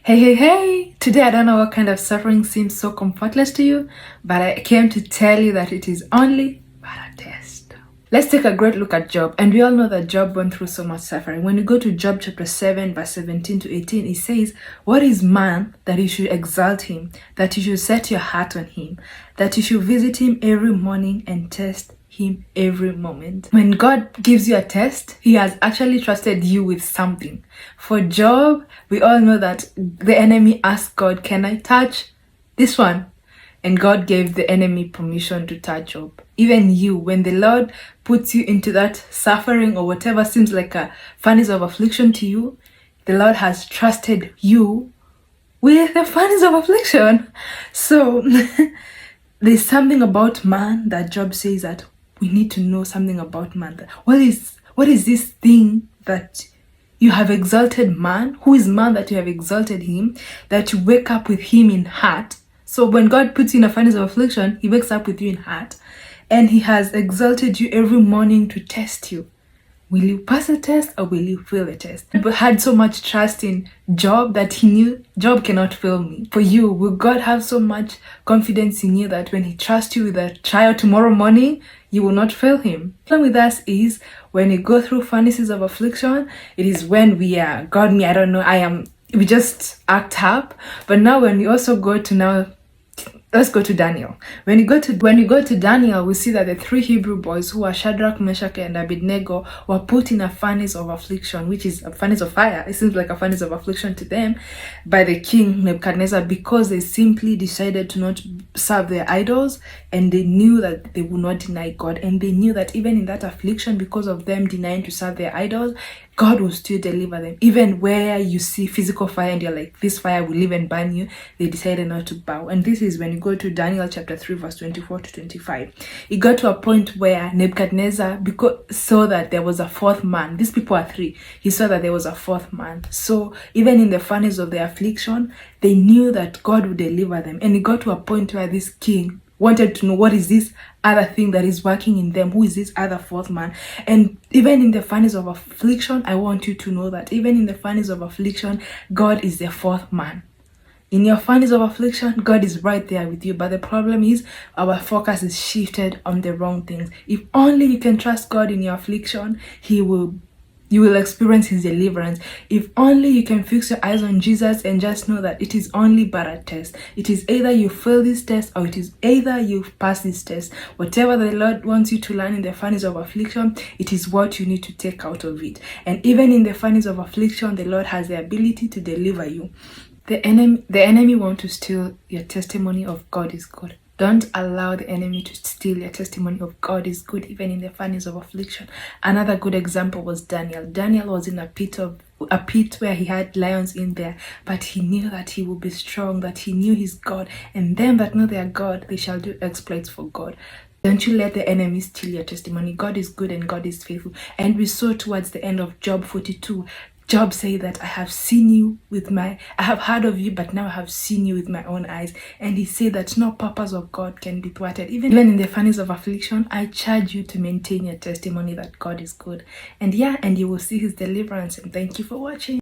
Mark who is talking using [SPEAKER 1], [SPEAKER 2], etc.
[SPEAKER 1] Hey! Today I don't know what kind of suffering seems so comfortless to you, but I came to tell you that it is only but a test. Let's take a great look at Job, and we all know that Job went through so much suffering. When you go to Job chapter 7 verse 17 to 18, it says, "What is man that you should exalt him, that you should set your heart on him, that you should visit him every morning and test him every moment." When God gives you a test, he has actually trusted you with something. For Job, we all know that the enemy asked God, "Can I touch this one?" And God gave the enemy permission to touch Job. Even you, when the Lord puts you into that suffering or whatever seems like a furnace of affliction to you, the Lord has trusted you with the furnace of affliction. So there's something about man that Job says that we need to know something about man. What is this thing that you have exalted man? Who is man that you have exalted him? That you wake up with him in heart. So when God puts you in a furnace of affliction, he wakes up with you in heart. And he has exalted you every morning to test you. Will you pass the test or will you fail the test? People had so much trust in Job that he knew Job cannot fail me. For you, will God have so much confidence in you that when he trusts you with a trial tomorrow morning, you will not fail him? The problem with us is when we go through furnaces of affliction, it is when we are, God me, I don't know, we just act up. But now when we also go to let's go to Daniel. When you go to Daniel, we see that the three Hebrew boys who are Shadrack, Meshack and Abednego were put in a furnace of affliction, which is a furnace of fire. It seems like a furnace of affliction to them by the king Nebuchadnezzar, because they simply decided to not serve their idols, and they knew that they would not deny God, and they knew that even in that affliction, because of them denying to serve their idols, God will still deliver them. Even where you see physical fire and you're like, this fire will live and burn you, they decided not to bow. And this is when you go to Daniel chapter 3 verse 24 to 25. It got to a point where Nebuchadnezzar saw that there was a fourth man. These people are three. He saw that there was a fourth man. So even in the furnace of their affliction, they knew that God would deliver them. And it got to a point where this king wanted to know, what is this other thing that is working in them? Who is this other fourth man? And even in the furnace of affliction, I want you to know that even in the furnace of affliction, God is the fourth man. In your furnace of affliction, God is right there with you. But the problem is our focus is shifted on the wrong things. If only you can trust God in your affliction, you will experience his deliverance. If only you can fix your eyes on Jesus and just know that it is only but a test. It is either you fail this test or it is either you pass this test. Whatever the Lord wants you to learn in the furnace of affliction, it is what you need to take out of it. And even in the furnace of affliction, the Lord has the ability to deliver you. The enemy wants to steal your testimony of God is good. Don't allow the enemy to steal your testimony of God is good, even in the furnace of affliction. Another good example was Daniel. Daniel was in a pit where he had lions in there, but he knew that he would be strong, that he knew his God, and them that know their God, they shall do exploits for God. Don't you let the enemy steal your testimony. God is good and God is faithful. And we saw towards the end of Job 42, Job said that I have heard of you, but now I have seen you with my own eyes. And he said that no purpose of God can be thwarted. Even in the furnace of affliction, I charge you to maintain your testimony that God is good. And you will see his deliverance. And thank you for watching.